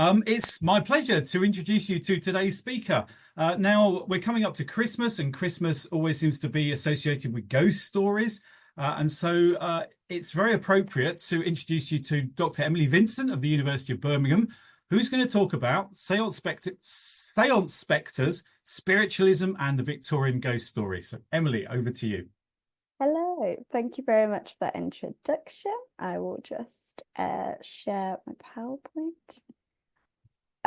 It's my pleasure to introduce you to today's speaker. Now, we're coming up to Christmas, and Christmas always seems to be associated with ghost stories. And so it's very appropriate to introduce you to Dr. Emily Vincent of the University of Birmingham, who's going to talk about seance spectres, spiritualism, and the Victorian ghost story. So, Emily, over to you. Hello, thank you very much for that introduction. I will just share my PowerPoint.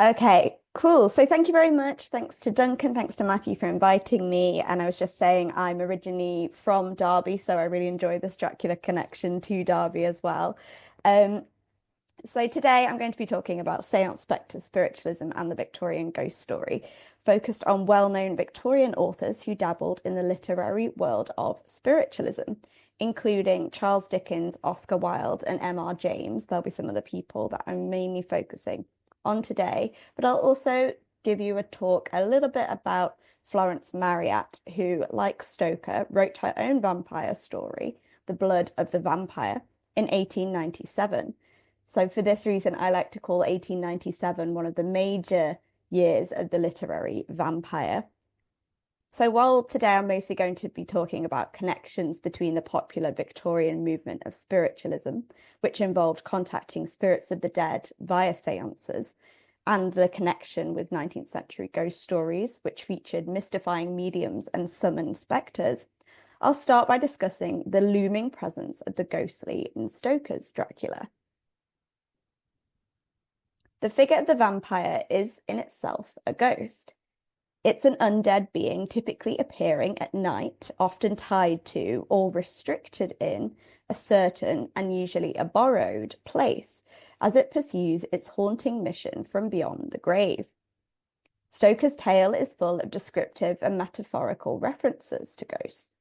Okay, cool. So thank you very much. Thanks to Duncan, thanks to Matthew for inviting me. And I was just saying I'm originally from Derby, so I really enjoy this Dracula connection to Derby as well. So today I'm going to be talking about seance, spectres, spiritualism, and the Victorian ghost story, focused on well-known Victorian authors who dabbled in the literary world of spiritualism, including Charles Dickens, Oscar Wilde, and M.R. James. There'll be some of the people that I'm mainly focusing on today, but I'll also give you a talk a little bit about Florence Marryat, who, like Stoker, wrote her own vampire story, The Blood of the Vampire, in 1897. So for this reason, I like to call 1897 one of the major years of the literary vampire. So while today I'm mostly going to be talking about connections between the popular Victorian movement of spiritualism, which involved contacting spirits of the dead via seances, and the connection with 19th century ghost stories, which featured mystifying mediums and summoned spectres, I'll start by discussing the looming presence of the ghostly in Stoker's Dracula. The figure of the vampire is in itself a ghost. It's an undead being typically appearing at night, often tied to or restricted in a certain and usually a borrowed place as it pursues its haunting mission from beyond the grave. Stoker's tale is full of descriptive and metaphorical references to ghosts,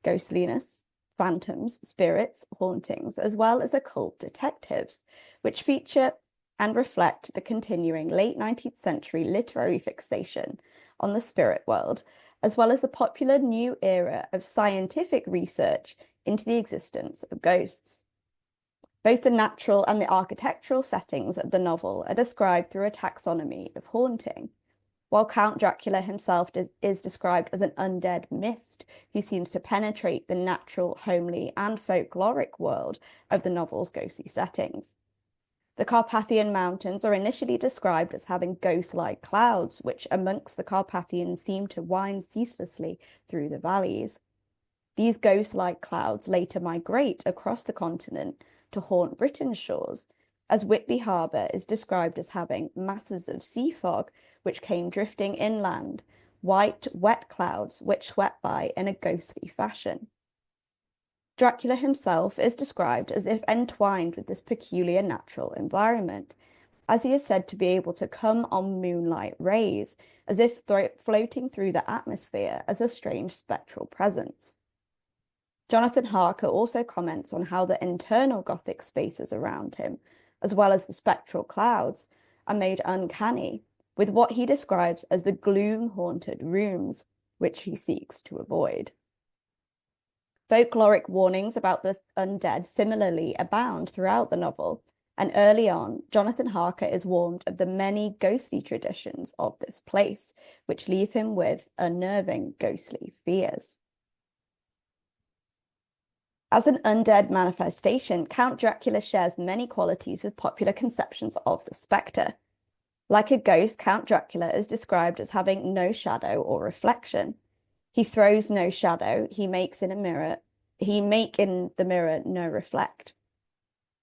ghostliness, phantoms, spirits, hauntings, as well as occult detectives, which feature and reflect the continuing late 19th century literary fixation on the spirit world, as well as the popular new era of scientific research into the existence of ghosts. Both the natural and the architectural settings of the novel are described through a taxonomy of haunting, while Count Dracula himself is described as an undead mist who seems to penetrate the natural, homely, and folkloric world of the novel's ghostly settings. The Carpathian Mountains are initially described as having ghost-like clouds, which amongst the Carpathians seem to wind ceaselessly through the valleys. These ghost-like clouds later migrate across the continent to haunt Britain's shores, as Whitby Harbour is described as having masses of sea fog which came drifting inland, white, wet clouds which swept by in a ghostly fashion. Dracula himself is described as if entwined with this peculiar natural environment, as he is said to be able to come on moonlight rays, as if floating through the atmosphere as a strange spectral presence. Jonathan Harker also comments on how the internal Gothic spaces around him, as well as the spectral clouds, are made uncanny, with what he describes as the gloom-haunted rooms, which he seeks to avoid. Folkloric warnings about the undead similarly abound throughout the novel, and early on, Jonathan Harker is warned of the many ghostly traditions of this place, which leave him with unnerving ghostly fears. As an undead manifestation, Count Dracula shares many qualities with popular conceptions of the spectre. Like a ghost, Count Dracula is described as having no shadow or reflection. He throws no shadow, he make in the mirror no reflect.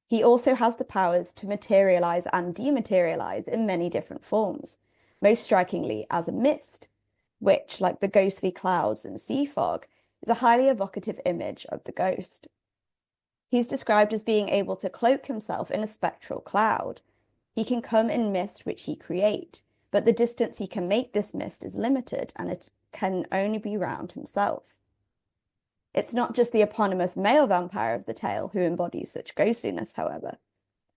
He also has the powers to materialize and dematerialize in many different forms, most strikingly as a mist, which, like the ghostly clouds and sea fog, is a highly evocative image of the ghost. He's described as being able to cloak himself in a spectral cloud. He can come in mist which he create, but the distance he can make this mist is limited, and it can only be round himself. It's not just the eponymous male vampire of the tale who embodies such ghostliness, however.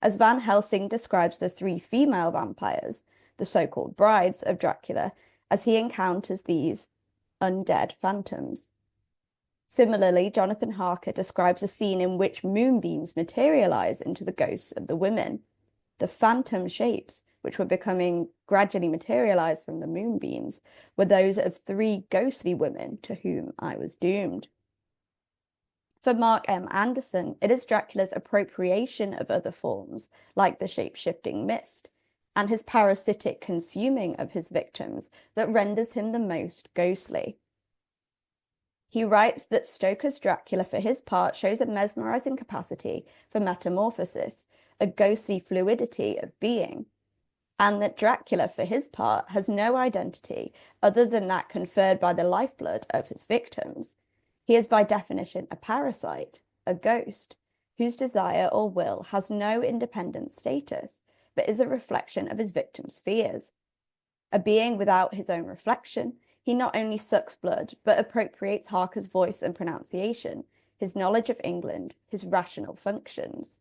As Van Helsing describes the three female vampires, the so-called brides of Dracula, as he encounters these undead phantoms. Similarly, Jonathan Harker describes a scene in which moonbeams materialize into the ghosts of the women, the phantom shapes which were becoming gradually materialized from the moonbeams, were those of 3 ghostly women to whom I was doomed. For Mark M. Anderson, it is Dracula's appropriation of other forms, like the shape-shifting mist, and his parasitic consuming of his victims that renders him the most ghostly. He writes that Stoker's Dracula, for his part, shows a mesmerizing capacity for metamorphosis, a ghostly fluidity of being, and that Dracula, for his part, has no identity other than that conferred by the lifeblood of his victims. He is by definition a parasite, a ghost, whose desire or will has no independent status, but is a reflection of his victim's fears. A being without his own reflection, he not only sucks blood, but appropriates Harker's voice and pronunciation, his knowledge of England, his rational functions.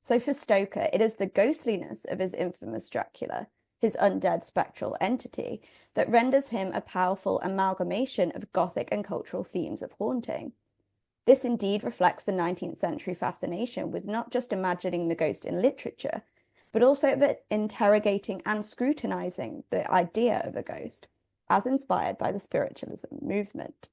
So for Stoker, it is the ghostliness of his infamous Dracula, his undead spectral entity, that renders him a powerful amalgamation of Gothic and cultural themes of haunting. This indeed reflects the 19th century fascination with not just imagining the ghost in literature, but also of interrogating and scrutinizing the idea of a ghost, as inspired by the spiritualism movement.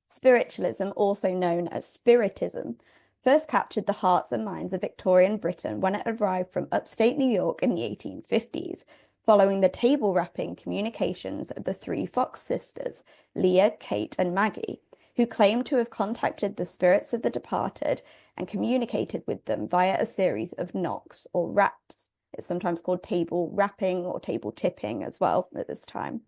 Spiritualism, also known as Spiritism, first captured the hearts and minds of Victorian Britain when it arrived from upstate New York in the 1850s, following the table-rapping communications of the 3 Fox sisters, Leah, Kate, and Maggie, who claimed to have contacted the spirits of the departed and communicated with them via a series of knocks or raps. It's sometimes called table rapping or table tipping as well at this time.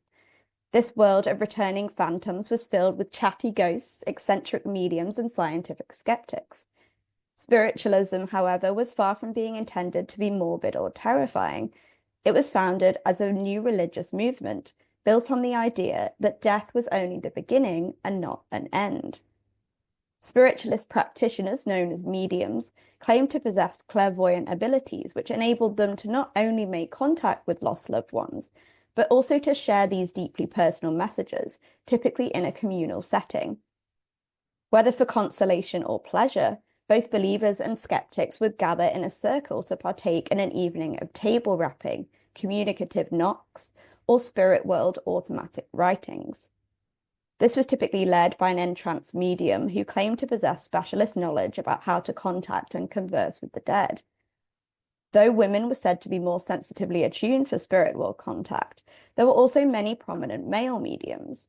This world of returning phantoms was filled with chatty ghosts, eccentric mediums, and scientific skeptics. Spiritualism, however, was far from being intended to be morbid or terrifying. It was founded as a new religious movement, built on the idea that death was only the beginning and not an end. Spiritualist practitioners, known as mediums, claimed to possess clairvoyant abilities which enabled them to not only make contact with lost loved ones, but also to share these deeply personal messages, typically in a communal setting. Whether for consolation or pleasure, both believers and skeptics would gather in a circle to partake in an evening of table rapping, communicative knocks, or spirit world automatic writings. This was typically led by an entranced medium who claimed to possess specialist knowledge about how to contact and converse with the dead. Though women were said to be more sensitively attuned for spirit world contact, there were also many prominent male mediums.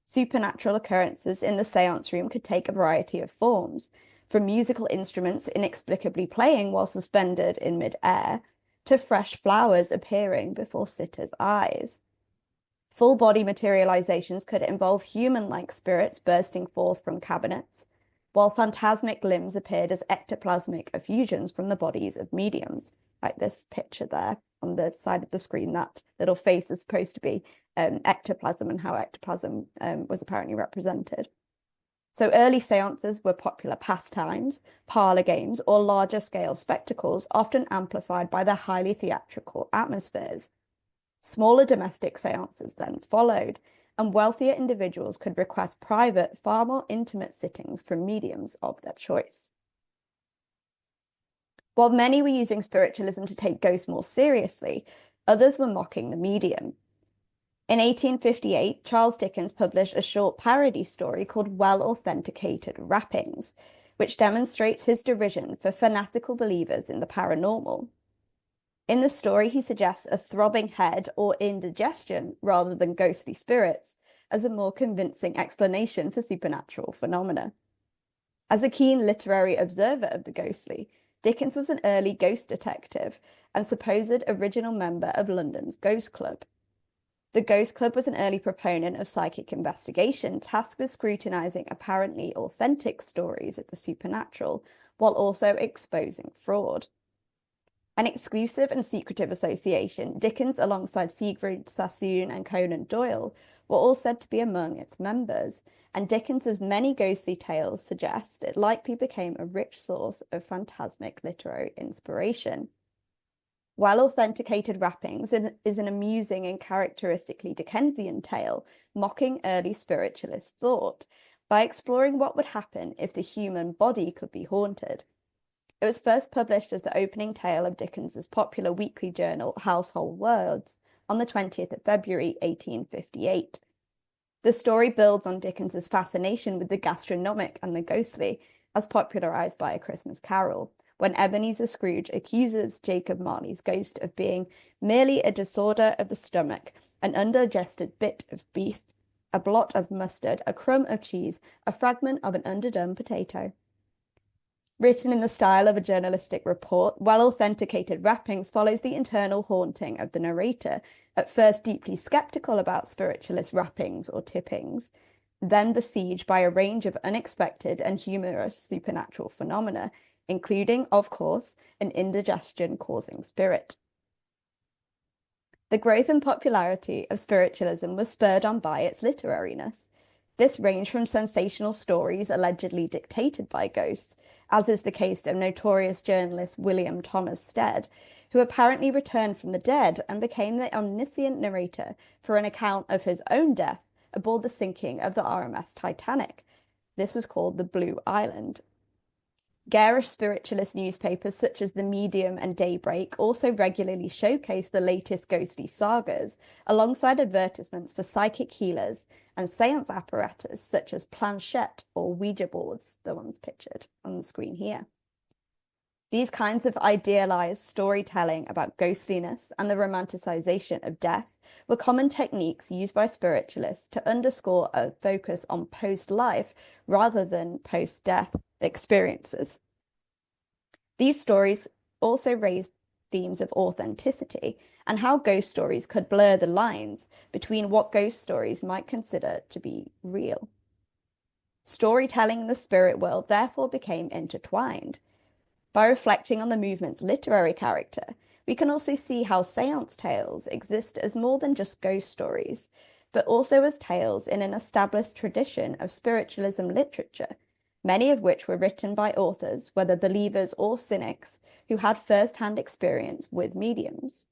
Supernatural occurrences in the seance room could take a variety of forms, from musical instruments inexplicably playing while suspended in mid-air, to fresh flowers appearing before sitters' eyes. Full-body materializations could involve human-like spirits bursting forth from cabinets, while phantasmic limbs appeared as ectoplasmic effusions from the bodies of mediums, like this picture there on the side of the screen. That little face is supposed to be ectoplasm and how ectoplasm was apparently represented. So early seances were popular pastimes, parlor games, or larger scale spectacles, often amplified by their highly theatrical atmospheres. Smaller domestic seances then followed, and wealthier individuals could request private, far more intimate sittings from mediums of their choice. While many were using spiritualism to take ghosts more seriously, others were mocking the medium. In 1858, Charles Dickens published a short parody story called Well-Authenticated Rappings, which demonstrates his derision for fanatical believers in the paranormal. In the story, he suggests a throbbing head or indigestion rather than ghostly spirits as a more convincing explanation for supernatural phenomena. As a keen literary observer of the ghostly, Dickens was an early ghost detective and supposed original member of London's Ghost Club. The Ghost Club was an early proponent of psychic investigation, tasked with scrutinizing apparently authentic stories of the supernatural, while also exposing fraud. An exclusive and secretive association, Dickens, alongside Siegfried Sassoon and Conan Doyle, were all said to be among its members, and Dickens's many ghostly tales suggest it likely became a rich source of phantasmic literary inspiration. Well-Authenticated Rappings is an amusing and characteristically Dickensian tale, mocking early spiritualist thought by exploring what would happen if the human body could be haunted. It was first published as the opening tale of Dickens's popular weekly journal Household Words on the 20th of February 1858. The story builds on Dickens's fascination with the gastronomic and the ghostly, as popularized by A Christmas Carol, when Ebenezer Scrooge accuses Jacob Marley's ghost of being merely a disorder of the stomach, an undigested bit of beef, a blot of mustard, a crumb of cheese, a fragment of an underdone potato. Written in the style of a journalistic report, well-authenticated rappings follows the internal haunting of the narrator, at first deeply skeptical about spiritualist rappings or tippings, then besieged by a range of unexpected and humorous supernatural phenomena, including, of course, an indigestion-causing spirit. The growth and popularity of spiritualism was spurred on by its literariness. This ranged from sensational stories allegedly dictated by ghosts, as is the case of notorious journalist William Thomas Stead, who apparently returned from the dead and became the omniscient narrator for an account of his own death aboard the sinking of the RMS Titanic. This was called the Blue Island. Garish spiritualist newspapers such as The Medium and Daybreak also regularly showcase the latest ghostly sagas, alongside advertisements for psychic healers and seance apparatus such as planchette or Ouija boards, the ones pictured on the screen here. These kinds of idealized storytelling about ghostliness and the romanticization of death were common techniques used by spiritualists to underscore a focus on post-life rather than post-death experiences. These stories also raised themes of authenticity and how ghost stories could blur the lines between what ghost stories might consider to be real. Storytelling in the spirit world therefore became intertwined. By reflecting on the movement's literary character, we can also see how seance tales exist as more than just ghost stories, but also as tales in an established tradition of spiritualism literature, many of which were written by authors, whether believers or cynics, who had first-hand experience with mediums.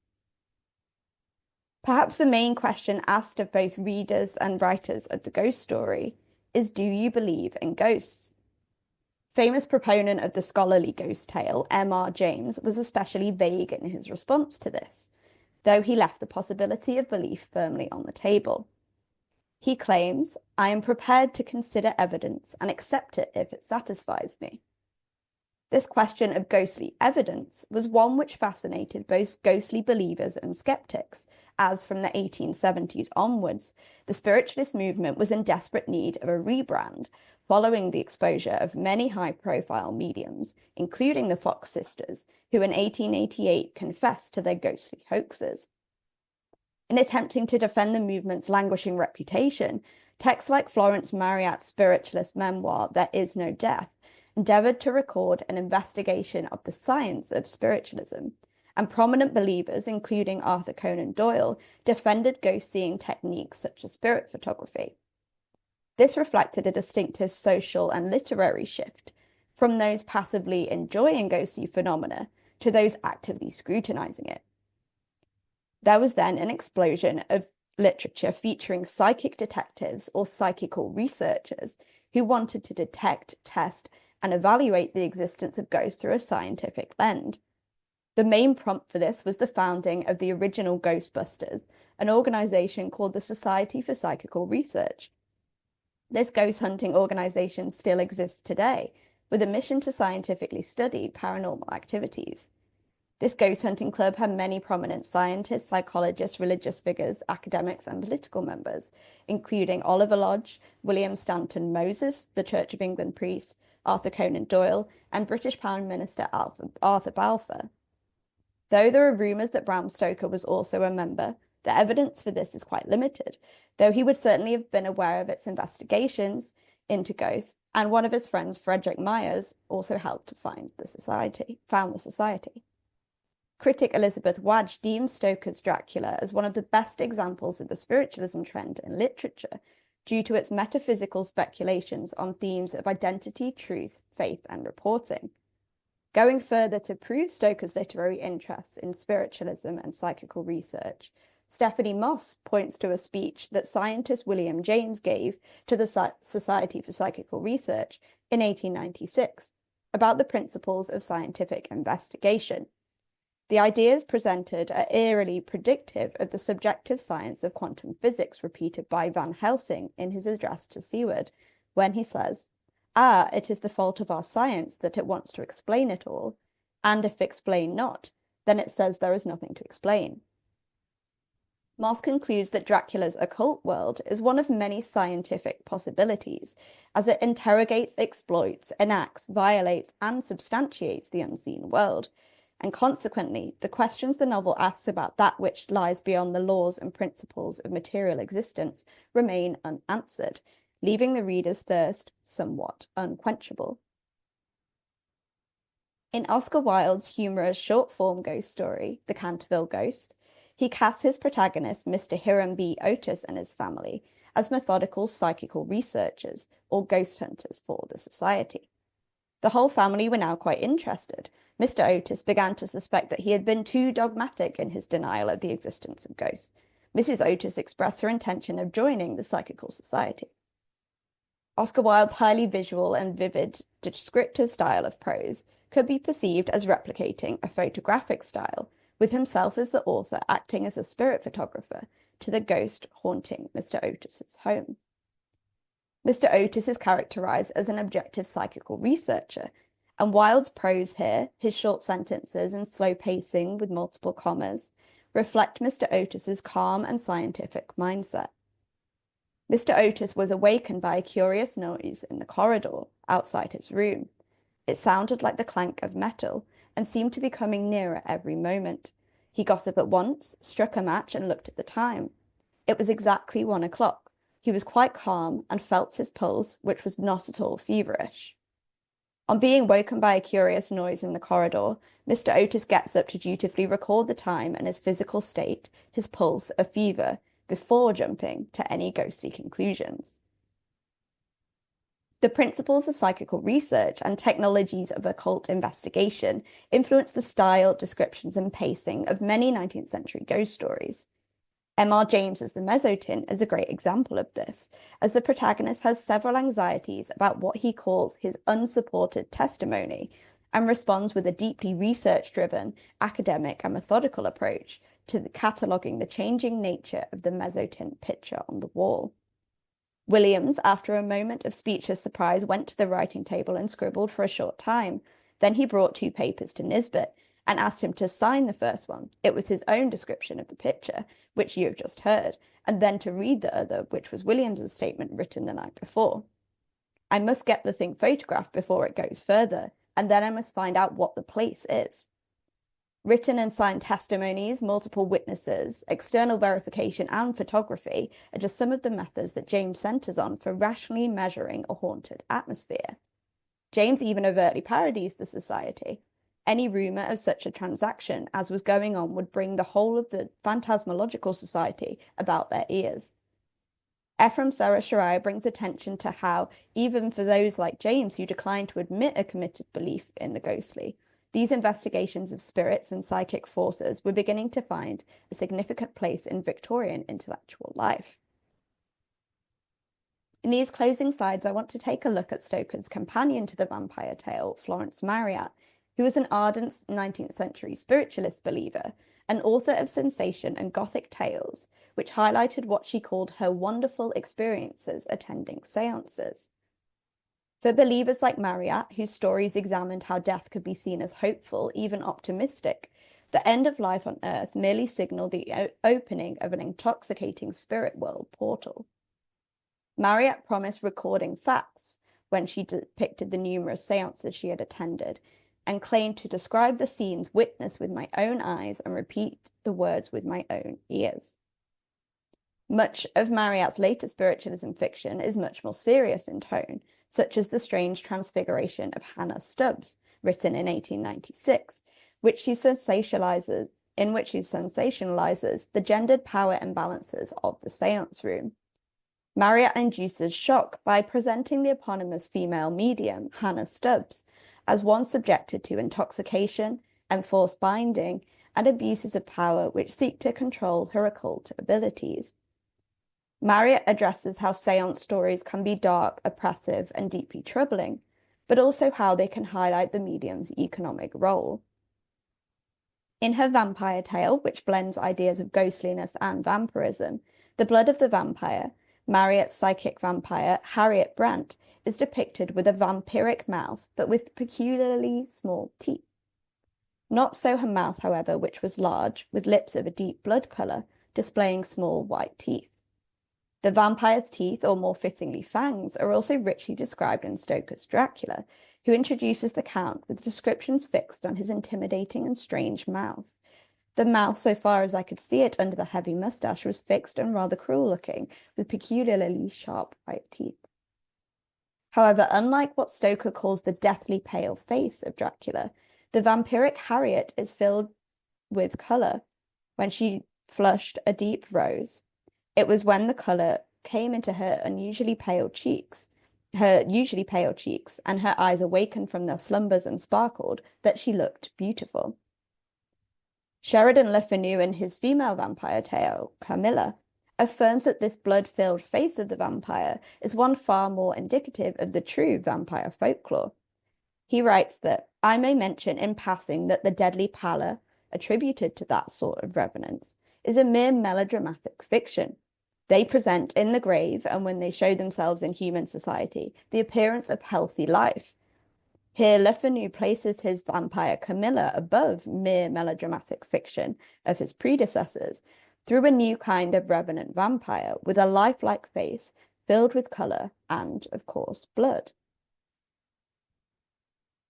Perhaps the main question asked of both readers and writers of the ghost story is, do you believe in ghosts? Famous proponent of the scholarly ghost tale, M.R. James, was especially vague in his response to this, though he left the possibility of belief firmly on the table. He claims, "I am prepared to consider evidence and accept it if it satisfies me." This question of ghostly evidence was one which fascinated both ghostly believers and skeptics, as from the 1870s onwards, the spiritualist movement was in desperate need of a rebrand, following the exposure of many high-profile mediums, including the Fox sisters, who in 1888 confessed to their ghostly hoaxes. In attempting to defend the movement's languishing reputation, texts like Florence Marryat's spiritualist memoir, There Is No Death, endeavored to record an investigation of the science of spiritualism, and prominent believers, including Arthur Conan Doyle, defended ghost-seeing techniques such as spirit photography. This reflected a distinctive social and literary shift from those passively enjoying ghostly phenomena to those actively scrutinizing it. There was then an explosion of literature featuring psychic detectives or psychical researchers who wanted to detect, test, and evaluate the existence of ghosts through a scientific lens. The main prompt for this was the founding of the original Ghostbusters, an organization called the Society for Psychical Research. This ghost hunting organization still exists today, with a mission to scientifically study paranormal activities. This ghost hunting club had many prominent scientists, psychologists, religious figures, academics, and political members, including Oliver Lodge, William Stanton Moses, the Church of England priest, Arthur Conan Doyle, and British Prime Minister Arthur Balfour. Though there are rumours that Bram Stoker was also a member, the evidence for this is quite limited, though he would certainly have been aware of its investigations into ghosts, and one of his friends, Frederick Myers, also helped to found the society. Critic Elizabeth Wadge deems Stoker's Dracula as one of the best examples of the spiritualism trend in literature, due to its metaphysical speculations on themes of identity, truth, faith, and reporting. Going further to prove Stoker's literary interests in spiritualism and psychical research, Stephanie Moss points to a speech that scientist William James gave to the Society for Psychical Research in 1896. about the principles of scientific investigation. The ideas presented are eerily predictive of the subjective science of quantum physics repeated by Van Helsing in his address to Seward, when he says, "Ah, it is the fault of our science that it wants to explain it all, and if explain not, then it says there is nothing to explain." Moss concludes that Dracula's occult world is one of many scientific possibilities, as it interrogates, exploits, enacts, violates, and substantiates the unseen world, and consequently, the questions the novel asks about that which lies beyond the laws and principles of material existence remain unanswered, leaving the reader's thirst somewhat unquenchable. In Oscar Wilde's humorous short-form ghost story, The Canterville Ghost, he casts his protagonist, Mr. Hiram B. Otis, and his family as methodical psychical researchers or ghost hunters for the society. The whole family were now quite interested. Mr. Otis began to suspect that he had been too dogmatic in his denial of the existence of ghosts. Mrs. Otis expressed her intention of joining the Psychical Society. Oscar Wilde's highly visual and vivid descriptive style of prose could be perceived as replicating a photographic style, with himself as the author acting as a spirit photographer to the ghost haunting Mr. Otis's home. Mr. Otis is characterized as an objective psychical researcher, and Wilde's prose here, his short sentences and slow pacing with multiple commas, reflect Mr. Otis's calm and scientific mindset. Mr. Otis was awakened by a curious noise in the corridor outside his room. It sounded like the clank of metal and seemed to be coming nearer every moment. He got up at once, struck a match, and looked at the time. It was exactly 1 o'clock. He was quite calm and felt his pulse, which was not at all feverish. On being woken by a curious noise in the corridor, Mr. Otis gets up to dutifully record the time and his physical state, his pulse of fever, before jumping to any ghostly conclusions. The principles of psychical research and technologies of occult investigation influenced the style, descriptions, and pacing of many 19th century ghost stories. M.R. James's The Mezzotint is a great example of this, as the protagonist has several anxieties about what he calls his unsupported testimony, and responds with a deeply research-driven, academic, and methodical approach to cataloguing the changing nature of the mezzotint picture on the wall. Williams, after a moment of speechless surprise, went to the writing table and scribbled for a short time. Then he brought 2 papers to Nisbet and asked him to sign the first one. It was his own description of the picture, which you have just heard, and then to read the other, which was Williams's statement written the night before. "I must get the thing photographed before it goes further, and then I must find out what the place is." Written and signed testimonies, multiple witnesses, external verification, and photography are just some of the methods that James centers on for rationally measuring a haunted atmosphere. James even overtly parodies the society. Any rumor of such a transaction as was going on would bring the whole of the phantasmalogical society about their ears. Ephraim Sarah brings attention to how, even for those like James who decline to admit a committed belief in the ghostly, these investigations of spirits and psychic forces were beginning to find a significant place in Victorian intellectual life. In these closing slides, I want to take a look at Stoker's companion to the vampire tale, Florence Marryat, who was an ardent 19th century spiritualist believer, an author of sensation and Gothic tales, which highlighted what she called her wonderful experiences attending seances. For believers like Marryat, whose stories examined how death could be seen as hopeful, even optimistic, the end of life on Earth merely signaled the opening of an intoxicating spirit world portal. Marryat promised recording facts when she depicted the numerous seances she had attended, and claimed to describe the scenes witnessed with my own eyes and repeat the words with my own ears. Much of Marryat's later spiritualism fiction is much more serious in tone, such as The Strange Transfiguration of Hannah Stubbs, written in 1896, in which she sensationalizes the gendered power imbalances of the seance room. Marryat induces shock by presenting the eponymous female medium, Hannah Stubbs, as one subjected to intoxication, enforced binding, and abuses of power which seek to control her occult abilities. Marryat addresses how seance stories can be dark, oppressive, and deeply troubling, but also how they can highlight the medium's economic role. In her vampire tale, which blends ideas of ghostliness and vampirism, The Blood of the Vampire, Marryat's psychic vampire, Harriet Brandt, is depicted with a vampiric mouth, but with peculiarly small teeth. Not so her mouth, however, which was large, with lips of a deep blood colour, displaying small white teeth. The vampire's teeth, or more fittingly fangs, are also richly described in Stoker's Dracula, who introduces the Count with descriptions fixed on his intimidating and strange mouth. The mouth, so far as I could see it under the heavy moustache, was fixed and rather cruel-looking, with peculiarly sharp white teeth. However, unlike what Stoker calls the deathly pale face of Dracula, the vampiric Harriet is filled with colour. When she flushed a deep rose, it was when the colour came into her usually pale cheeks, and her eyes awakened from their slumbers and sparkled, that she looked beautiful. Sheridan Le Fanu, in his female vampire tale, Camilla, affirms that this blood-filled face of the vampire is one far more indicative of the true vampire folklore. He writes that, I may mention in passing that the deadly pallor, attributed to that sort of revenants, is a mere melodramatic fiction. They present in the grave, and when they show themselves in human society, the appearance of healthy life. Here Le Fanu places his vampire Camilla above mere melodramatic fiction of his predecessors, through a new kind of revenant vampire with a lifelike face filled with colour and, of course, blood.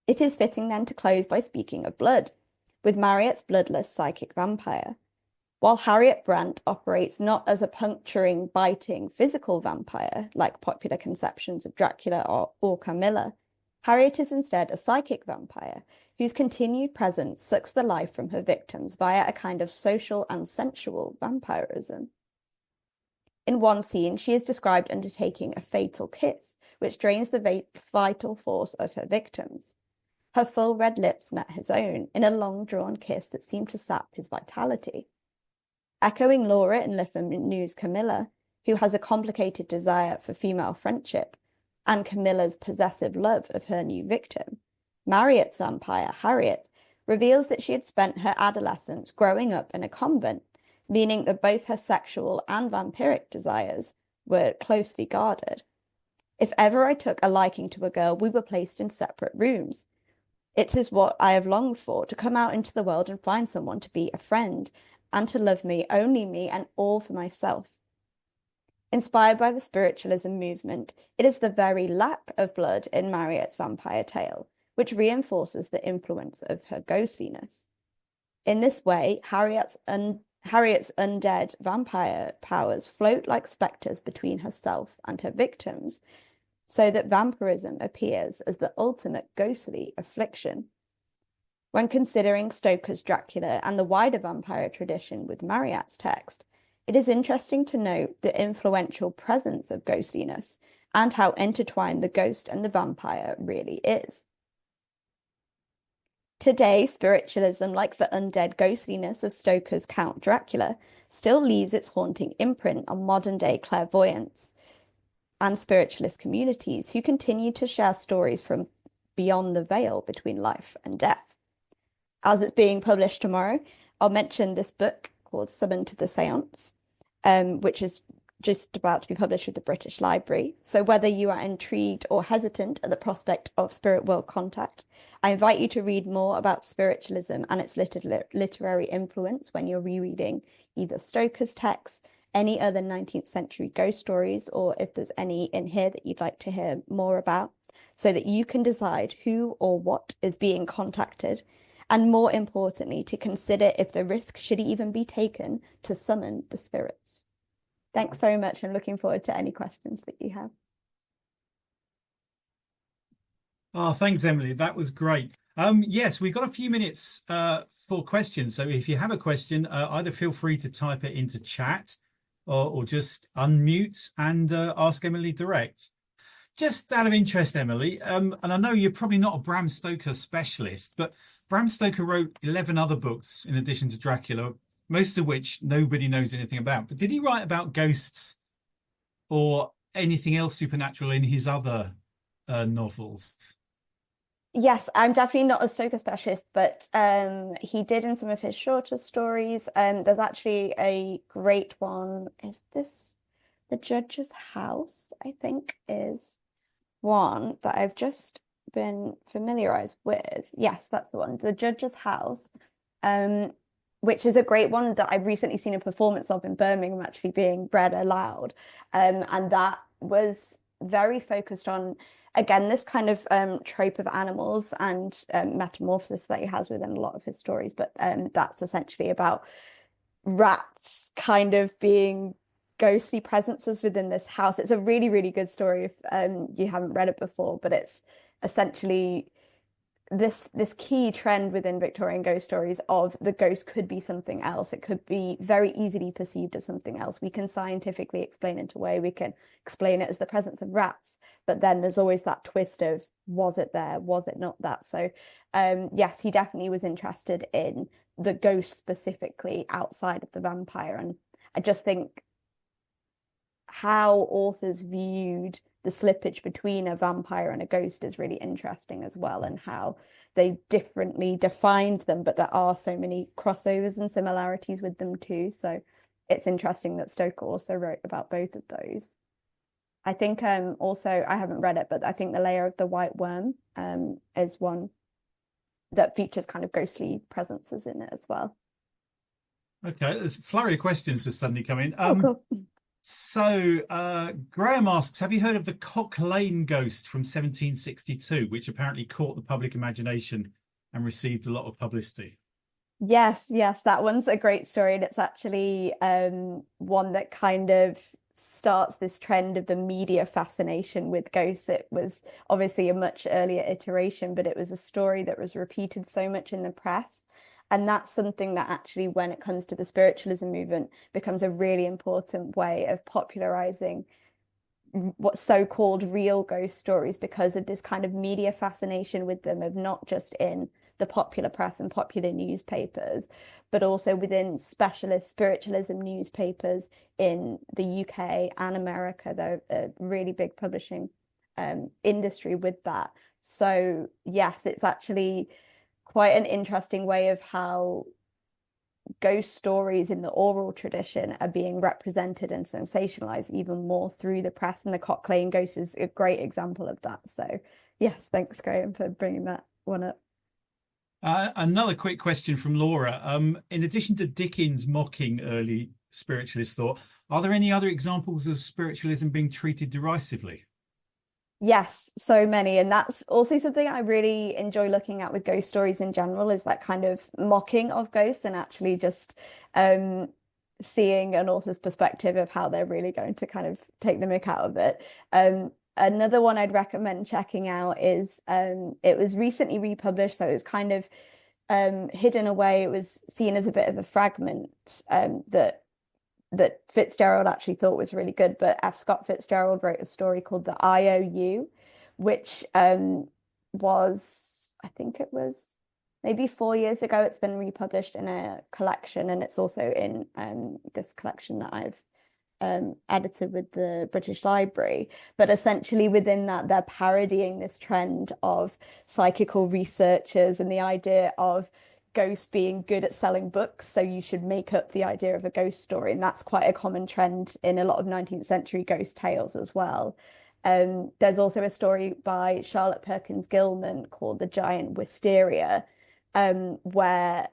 It is fitting then to close by speaking of blood, with Marryat's bloodless psychic vampire. While Harriet Brandt operates not as a puncturing, biting, physical vampire, like popular conceptions of Dracula or Camilla, Harriet is instead a psychic vampire whose continued presence sucks the life from her victims via a kind of social and sensual vampirism. In one scene, she is described undertaking a fatal kiss, which drains the vital force of her victims. Her full red lips met his own in a long-drawn kiss that seemed to sap his vitality. Echoing Laura in Le Fanu's Camilla, who has a complicated desire for female friendship, and Camilla's possessive love of her new victim, Marryat's vampire, Harriet, reveals that she had spent her adolescence growing up in a convent, meaning that both her sexual and vampiric desires were closely guarded. If ever I took a liking to a girl, we were placed in separate rooms. It is what I have longed for, to come out into the world and find someone to be a friend, and to love me, only me, and all for myself. Inspired by the spiritualism movement, it is the very lack of blood in Marryat's vampire tale which reinforces the influence of her ghostiness. In this way, Harriet's undead vampire powers float like spectres between herself and her victims, so that vampirism appears as the ultimate ghostly affliction. When considering Stoker's Dracula and the wider vampire tradition with Marryat's text, it is interesting to note the influential presence of ghostiness and how intertwined the ghost and the vampire really is. Today, spiritualism, like the undead ghostliness of Stoker's Count Dracula, still leaves its haunting imprint on modern-day clairvoyants and spiritualist communities who continue to share stories from beyond the veil between life and death. As it's being published tomorrow, I'll mention this book called Summoned to the Seance, which is just about to be published with the British Library. So whether you are intrigued or hesitant at the prospect of spirit world contact, I invite you to read more about spiritualism and its literary influence when you're rereading either Stoker's texts, any other 19th century ghost stories, or if there's any in here that you'd like to hear more about, so that you can decide who or what is being contacted, and more importantly, to consider if the risk should even be taken to summon the spirits. Thanks very much. I'm looking forward to any questions that you have. Oh, thanks, Emily. That was great. Yes, we've got a few minutes for questions. So if you have a question, either feel free to type it into chat or just unmute and ask Emily direct. Just out of interest, Emily, and I know you're probably not a Bram Stoker specialist, but Bram Stoker wrote 11 other books in addition to Dracula, most of which nobody knows anything about. But did he write about ghosts or anything else supernatural in his other novels? Yes, I'm definitely not a Stoker specialist, but he did in some of his shorter stories. There's actually a great one. Is this The Judge's House? I think is one that I've just been familiarized with. Yes, that's the one. The Judge's House, um, which is a great one that I've recently seen a performance of in Birmingham actually being read aloud. And that was very focused on, again, this kind of trope of animals and metamorphosis that he has within a lot of his stories. But that's essentially about rats kind of being ghostly presences within this house. It's a really, really good story if you haven't read it before, but it's essentially this key trend within Victorian ghost stories of the ghost could be something else. It could be very easily perceived as something else. We can scientifically explain it away. We can explain it as the presence of rats, but then there's always that twist of was it there? Was it not that? So yes, he definitely was interested in the ghost specifically outside of the vampire. And I just think how authors viewed the slippage between a vampire and a ghost is really interesting as well, and how they differently defined them, but there are so many crossovers and similarities with them too. So it's interesting that Stoker also wrote about both of those. I think also I haven't read it, but I think The Lair of the White Worm is one that features kind of ghostly presences in it as well. Okay, there's a flurry of questions just suddenly come in. Oh, cool. Graham asks, have you heard of the Cock Lane ghost from 1762, which apparently caught the public imagination and received a lot of publicity? Yes, yes, that one's a great story, and it's actually one that kind of starts this trend of the media fascination with ghosts. It was obviously a much earlier iteration, but it was a story that was repeated so much in the press. And that's something that actually, when it comes to the spiritualism movement, becomes a really important way of popularizing what's so-called real ghost stories because of this kind of media fascination with them, of not just in the popular press and popular newspapers, but also within specialist spiritualism newspapers in the UK and America. They're a really big publishing industry with that. So yes, it's actually quite an interesting way of how ghost stories in the oral tradition are being represented and sensationalized even more through the press, and the Cock Lane ghost is a great example of that. So yes, thanks Graham for bringing that one up. Another quick question from Laura. In addition to Dickens mocking early spiritualist thought, are there any other examples of spiritualism being treated derisively? Yes, so many. And that's also something I really enjoy looking at with ghost stories in general, is that kind of mocking of ghosts and actually just um, seeing an author's perspective of how they're really going to kind of take the mick out of it. Another one I'd recommend checking out is it was recently republished, so it was kind of hidden away. It was seen as a bit of a fragment that Fitzgerald actually thought was really good. But F. Scott Fitzgerald wrote a story called The IOU, which was, I think it was maybe 4 years ago. It's been republished in a collection, and it's also in this collection that I've edited with the British Library. But essentially, within that, they're parodying this trend of psychical researchers and the idea of ghosts being good at selling books, so you should make up the idea of a ghost story. And that's quite a common trend in a lot of 19th century ghost tales as well. There's also a story by Charlotte Perkins Gilman called The Giant Wisteria, where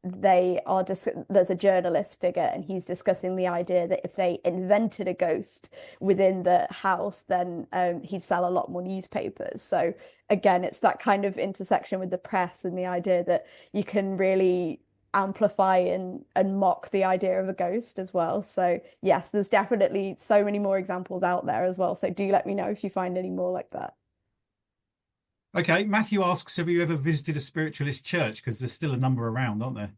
there's a journalist figure, and he's discussing the idea that if they invented a ghost within the house, then he'd sell a lot more newspapers. So again, it's that kind of intersection with the press and the idea that you can really amplify and mock the idea of a ghost as well. So yes, there's definitely so many more examples out there as well. So do let me know if you find any more like that. Okay, Matthew asks, have you ever visited a spiritualist church? Because there's still a number around, aren't there?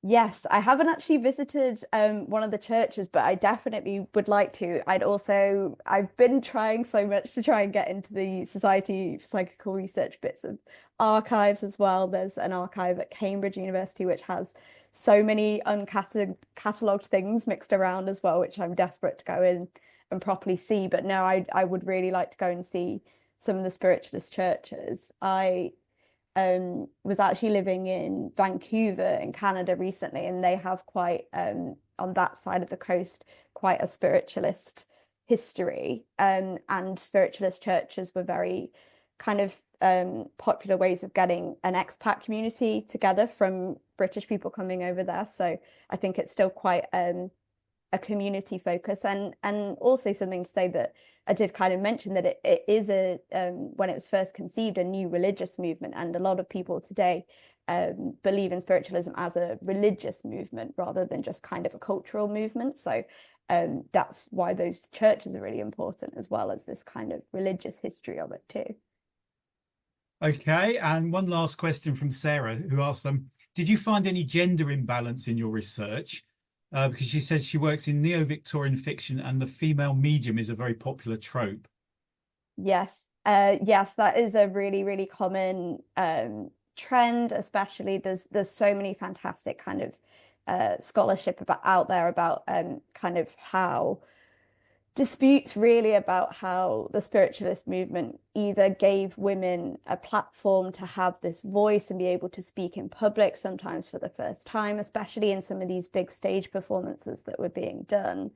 Yes, I haven't actually visited one of the churches, but I definitely would like to. I've been trying so much to try and get into the Society for Psychical Research bits of archives as well. There's an archive at Cambridge University which has so many uncatalogued things mixed around as well, which I'm desperate to go in and properly see. But no, I would really like to go and see some of the spiritualist churches. I was actually living in Vancouver in Canada recently, and they have quite on that side of the coast quite a spiritualist history. And spiritualist churches were very kind of popular ways of getting an expat community together from British people coming over there. So I think it's still quite a community focus, and also something to say that I did kind of mention that it is a when it was first conceived, a new religious movement, and a lot of people today believe in spiritualism as a religious movement rather than just kind of a cultural movement. So that's why those churches are really important, as well as this kind of religious history of it too. Okay, and one last question from Sarah, who asked them, did you find any gender imbalance in your research? Because she says she works in neo-Victorian fiction and the female medium is a very popular trope. Yes, yes, that is a really, really common trend, especially there's so many fantastic kind of scholarship out there about kind of how disputes really about how the spiritualist movement either gave women a platform to have this voice and be able to speak in public, sometimes for the first time, especially in some of these big stage performances that were being done.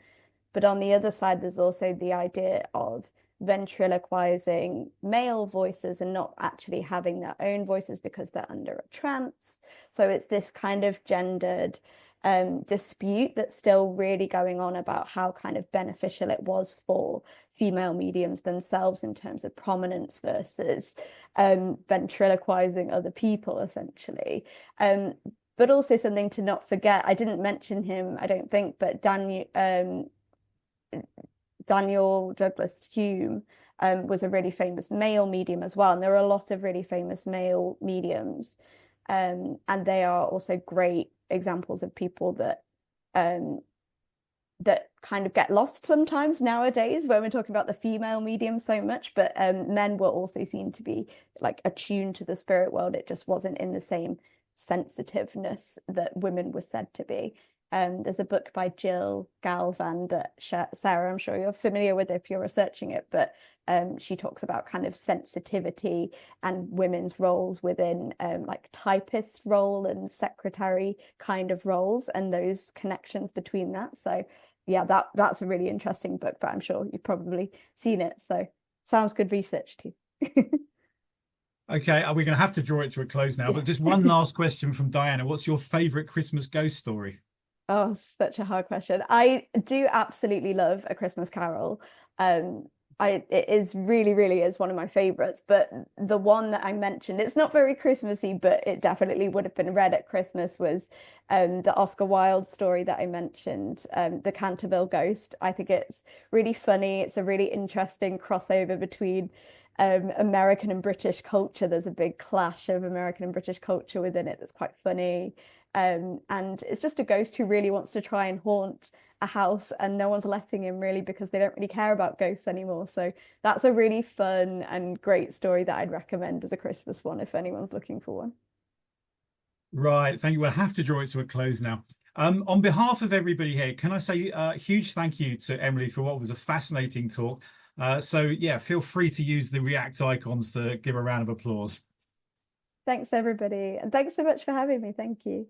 But on the other side, there's also the idea of ventriloquizing male voices and not actually having their own voices because they're under a trance. So it's this kind of gendered dispute that's still really going on about how kind of beneficial it was for female mediums themselves in terms of prominence versus ventriloquizing other people, essentially. But also something to not forget, I didn't mention him, I don't think, but Daniel Douglas Hume was a really famous male medium as well. And there are a lot of really famous male mediums. And they are also great examples of people that that kind of get lost sometimes nowadays when we're talking about the female medium so much. But men were also seen to be like attuned to the spirit world. It just wasn't in the same sensitiveness that women were said to be. There's a book by Jill Galvan that Sarah, I'm sure you're familiar with if you're researching it, but she talks about kind of sensitivity and women's roles within like typist role and secretary kind of roles and those connections between that. So yeah, that's a really interesting book, but I'm sure you've probably seen it. So sounds good research too. Okay, we're going to have to draw it to a close now, but just one last question from Diana. What's your favorite Christmas ghost story? Oh, such a hard question. I do absolutely love A Christmas Carol. It is really, really is one of my favorites. But the one that I mentioned, it's not very Christmassy, but it definitely would have been read at Christmas, was the Oscar Wilde story that I mentioned, The Canterville Ghost. I think it's really funny. It's a really interesting crossover between American and British culture. There's a big clash of American and British culture within it that's quite funny. And it's just a ghost who really wants to try and haunt a house, and no one's letting him really because they don't really care about ghosts anymore. So that's a really fun and great story that I'd recommend as a Christmas one if anyone's looking for one. Right, thank you. We'll have to draw it to a close now. On behalf of everybody here, can I say a huge thank you to Emily for what was a fascinating talk. So yeah, feel free to use the react icons to give a round of applause. Thanks, everybody. And thanks so much for having me. Thank you.